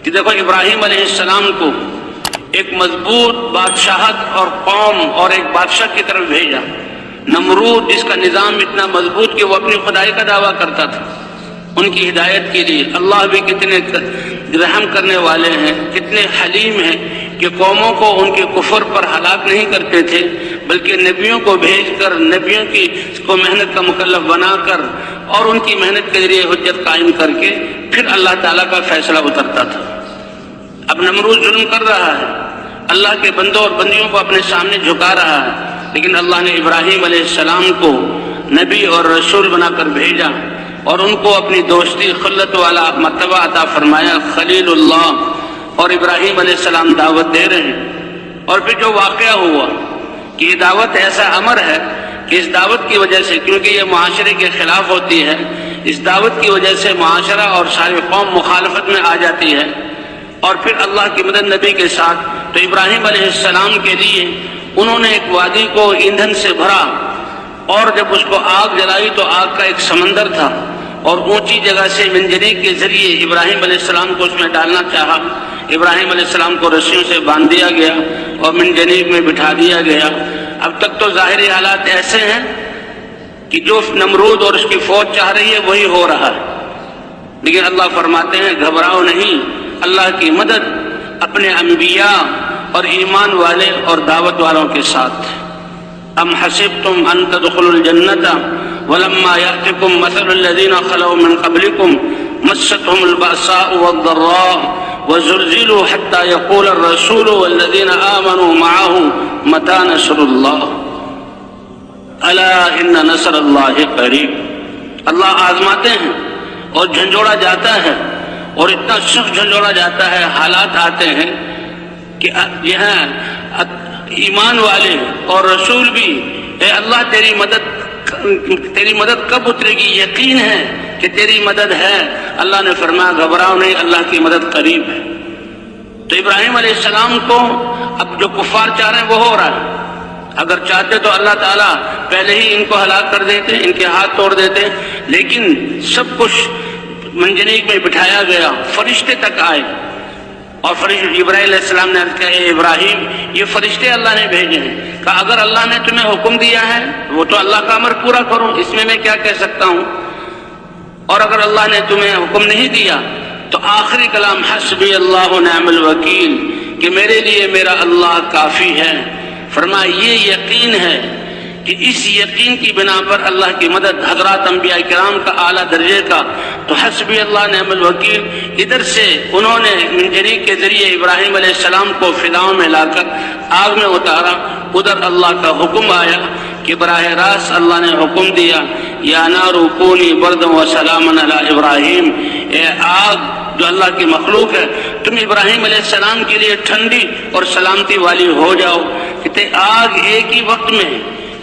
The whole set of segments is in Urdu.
کہ دیکھو ابراہیم علیہ السلام کو ایک مضبوط بادشاہت اور قوم اور ایک بادشاہ کی طرف بھیجا۔ نمرود جس کا نظام اتنا مضبوط کہ وہ اپنی خدائی کا دعویٰ کرتا تھا، ان کی ہدایت کے لیے اللہ بھی کتنے رحم کرنے والے ہیں، کتنے حلیم ہیں کہ قوموں کو ان کے کفر پر ہلاک نہیں کرتے تھے، بلکہ نبیوں کو بھیج کر نبیوں کی کو محنت کا مکلف بنا کر اور ان کی محنت کے ذریعے حجت قائم کر کے پھر اللہ تعالیٰ کا فیصلہ اترتا تھا۔ اب نمرود ظلم کر رہا ہے، اللہ کے بندوں اور بندیوں کو اپنے سامنے جھکا رہا ہے، لیکن اللہ نے ابراہیم علیہ السلام کو نبی اور رسول بنا کر بھیجا اور ان کو اپنی دوستی خلت والا مرتبہ عطا فرمایا، خلیل اللہ، اور ابراہیم علیہ السلام دعوت دے رہے ہیں۔ اور پھر جو واقعہ ہوا کہ یہ دعوت ایسا امر ہے کہ اس دعوت کی وجہ سے، کیونکہ یہ معاشرے کے خلاف ہوتی ہے، اس دعوت کی وجہ سے معاشرہ اور ساری قوم مخالفت میں آ جاتی ہے، اور پھر اللہ کی مدد نبی کے ساتھ، تو ابراہیم علیہ السلام کے لیے انہوں نے ایک وادی کو ایندھن سے بھرا، اور جب اس کو آگ جلائی تو آگ کا ایک سمندر تھا، اور اونچی جگہ سے منجنیق کے ذریعے ابراہیم علیہ السلام کو اس میں ڈالنا چاہا۔ ابراہیم علیہ السلام کو رسیوں سے باندھ دیا گیا اور منجنیق میں بٹھا دیا گیا۔ اب تک تو ظاہری حالات ایسے ہیں کہ جو نمرود اور اس کی فوج چاہ رہی ہے وہی ہو رہا ہے، لیکن اللہ فرماتے ہیں گھبراؤ نہیں، اللہ کی مدد اپنے انبیاء اور ایمان والے اور دعوت والوں کے ساتھ۔ ام حسبتم ان تدخلوا الجنة ولما يأتكم مثل الذين خلوا من قبلكم مستهم البأساء والضراء وزلزلوا حتى يقول الرسول والذين آمنوا معه متى نصر الله ألا إن نصر الله قريب۔ اللہ آزماتے ہیں اور جھنجھوڑا جاتا ہے، اور اتنا سخت جھنجھوڑا جاتا ہے، حالات آتے ہیں کہ یہاں ایمان والے اور رسول بھی، اے اللہ تیری مدد کب اترے گی؟ یقین ہے کہ تیری مدد ہے۔ اللہ نے فرمایا گھبراؤ نہیں، اللہ کی مدد قریب ہے۔ تو ابراہیم علیہ السلام کو اب جو کفار چاہ رہے ہیں وہ ہو رہا ہے۔ اگر چاہتے تو اللہ تعالیٰ پہلے ہی ان کو ہلاک کر دیتے، ان کے ہاتھ توڑ دیتے، لیکن سب کچھ منجنیق میں بٹھایا گیا، فرشتے تک آئے، اور فرشتے ابراہیم علیہ السلام نے عرض کیا اے ابراہیم یہ فرشتے اللہ نے بھیجے ہیں۔ کہا اگر اللہ نے تمہیں حکم دیا ہے وہ تو اللہ کا امر پورا کرو، اس میں کیا کہہ سکتا ہوں، اور اگر اللہ نے تمہیں حکم نہیں دیا تو آخری کلام حسبی اللہ و نعم الوکیل، کہ میرے لیے میرا اللہ کافی ہے۔ فرمایا یہ یقین ہے کہ اس یقین کی بنا پر اللہ کی مدد، حضرات انبیاء کرام کا اعلیٰ درجے کا، تو حسبی اللہ نعم الوکیل، ادھر سے انہوں نے منجنیق کے ذریعے ابراہیم علیہ السلام کو فضاؤں میں لا کر آگ میں اتارا، ادھر اللہ کا حکم آیا کہ براہ راست اللہ نے حکم دیا یا نار کونی بردا و سلاما علی ابراہیم، اے آگ جو اللہ کی مخلوق ہے تم ابراہیم علیہ السلام کے لیے ٹھنڈی اور سلامتی والی ہو جاؤ۔ کہ آگ ایک ہی وقت میں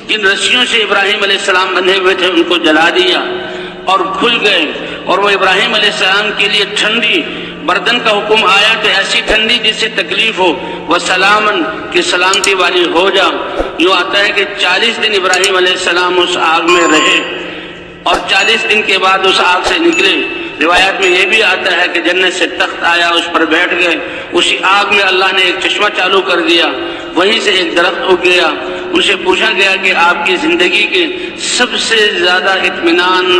جن رسیوں سے ابراہیم علیہ السلام بندھے ہوئے تھے ان کو جلا دیا اور کھل گئے، اور وہ ابراہیم علیہ السلام کے لیے ٹھنڈی بردن کا حکم آیا تو ایسی ٹھنڈی جس سے تکلیف ہو، وہ سلامن کی سلامتی والی ہو جا۔ یوں آتا ہے کہ 40 دن ابراہیم علیہ السلام اس آگ میں رہے اور 40 دن کے بعد اس آگ سے نکلے۔ روایات میں یہ بھی آتا ہے کہ جنت سے تخت آیا، اس پر بیٹھ گئے، اسی آگ میں اللہ نے ایک چشمہ چالو کر دیا، وہیں سے ایک درخت اگ گیا۔ ان سے پوچھا گیا کہ آپ کی زندگی کے سب سے زیادہ اطمینان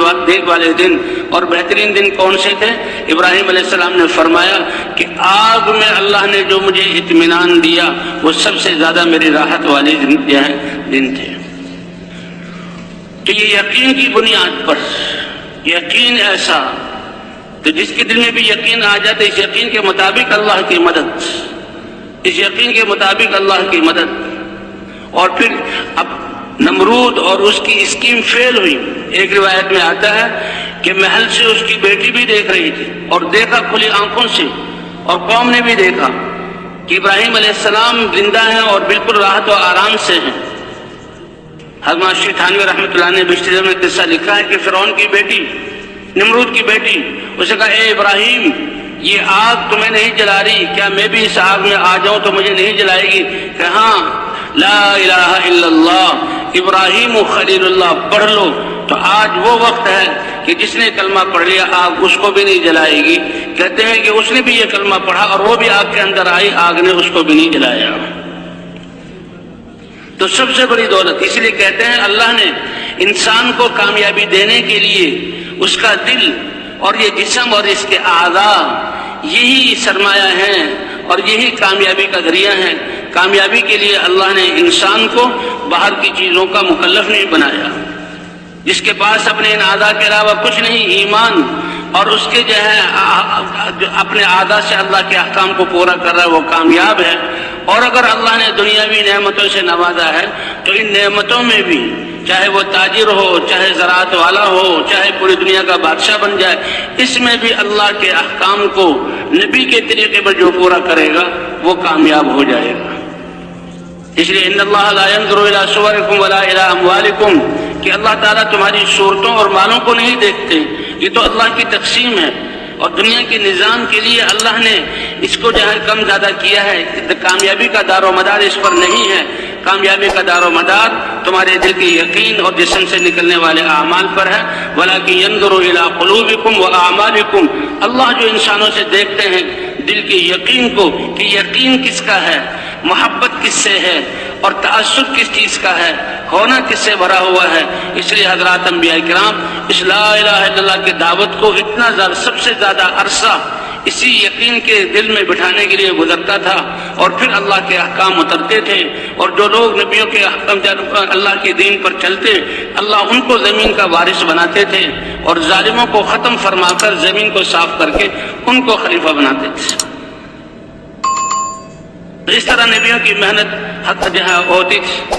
والے دن اور بہترین دن کون سے تھے؟ ابراہیم علیہ السلام نے فرمایا کہ آگ میں اللہ نے جو مجھے اطمینان دیا وہ سب سے زیادہ میری راحت والے دن تھے۔ تو یہ یقین کی بنیاد پر، یقین ایسا تو جس کے دل میں بھی یقین آ جاتا ہے، اس یقین کے مطابق اللہ کی مدد، اس یقین کے مطابق اللہ کی مدد۔ اور پھر اب نمرود اور اس کی اسکیم فیل ہوئی۔ ایک روایت میں آتا ہے کہ محل سے اس کی بیٹی بھی دیکھ رہی تھی اور دیکھا کھلی آنکھوں سے، اور قوم نے بھی دیکھا کہ ابراہیم علیہ السلام زندہ ہیں اور بالکل راحت و آرام سے ہیں۔ حضرت شیخ تھانوی رحمۃ اللہ نے بشتیہ میں قصہ لکھا ہے کہ فرعون کی بیٹی، نمرود کی بیٹی، اسے کہا اے ابراہیم یہ آگ تمہیں نہیں جلا رہی، کیا میں بھی اس آگ میں آ جاؤں تو مجھے نہیں جلائے گی؟ کہ ہاں لا الہ الا اللہ ابراہیم خلیل اللہ پڑھ لو تو آج وہ وقت ہے کہ جس نے کلمہ پڑھ لیا آگ اس کو بھی نہیں جلائے گی. کہتے ہیں کہ اس نے بھی یہ کلمہ پڑھا اور وہ بھی آگ کے اندر آئی, آگ نے اس کو بھی نہیں جلایا. تو سب سے بڑی دولت, اس لیے کہتے ہیں اللہ نے انسان کو کامیابی دینے کے لیے اس کا دل اور یہ جسم اور اس کے اعضاء یہی سرمایہ ہیں اور یہی کامیابی کا ذریعہ ہے. کامیابی کے لیے اللہ نے انسان کو باہر کی چیزوں کا مکلف نہیں بنایا. جس کے پاس اپنے ان اعضاء کے علاوہ کچھ نہیں, ایمان اور اس کے جو ہے اپنے اعضاء سے اللہ کے احکام کو پورا کر رہا ہے, وہ کامیاب ہے. اور اگر اللہ نے دنیاوی نعمتوں سے نوازا ہے تو ان نعمتوں میں بھی چاہے وہ تاجر ہو, چاہے زراعت والا ہو, چاہے پوری دنیا کا بادشاہ بن جائے, اس میں بھی اللہ کے احکام کو نبی کے طریقے پر جو پورا کرے گا وہ کامیاب ہو جائے گا. اس لیے ان اللہ لا ينظر الى صورکم ولا الى اموالکم, کہ اللہ تعالیٰ تمہاری صورتوں اور مالوں کو نہیں دیکھتے, یہ تو اللہ کی تقسیم ہے. اور دنیا کے نظام کے لیے اللہ نے اس کو جو ہے کم زیادہ کیا ہے. کامیابی کا دار و مدار اس پر نہیں ہے. کامیابی کا دار و مدار تمہارے دل کی یقین اور جسم سے نکلنے والے اعمال پر ہے. وَلَكِنْ يَنْظُرُ إِلَىٰ قُلُوبِكُمْ وَأَعْمَالِكُمْ, اللہ جو انسانوں سے دیکھتے ہیں دل کی یقین کو, کہ یقین کس کا ہے, محبت کس سے ہے, اور تعصب کس چیز کا ہے, ہونا کس سے بھرا ہوا ہے. اس لیے حضرات انبیاء کرام اس لا الہ الا اللہ کی دعوت کو اتنا زیادہ, سب سے زیادہ عرصہ اسی یقین کے دل میں بٹھانے کے لیے گزرتا تھا, اور پھر اللہ کے احکام اترتے تھے. اور جو لوگ نبیوں کے احکام اللہ کے دین پر چلتے, اللہ ان کو زمین کا وارث بناتے تھے, اور ظالموں کو ختم فرما کر زمین کو صاف کر کے ان کو خلیفہ بناتے تھے. اس طرح نبیوں کی محنت حق جہاں ہوتی تھی.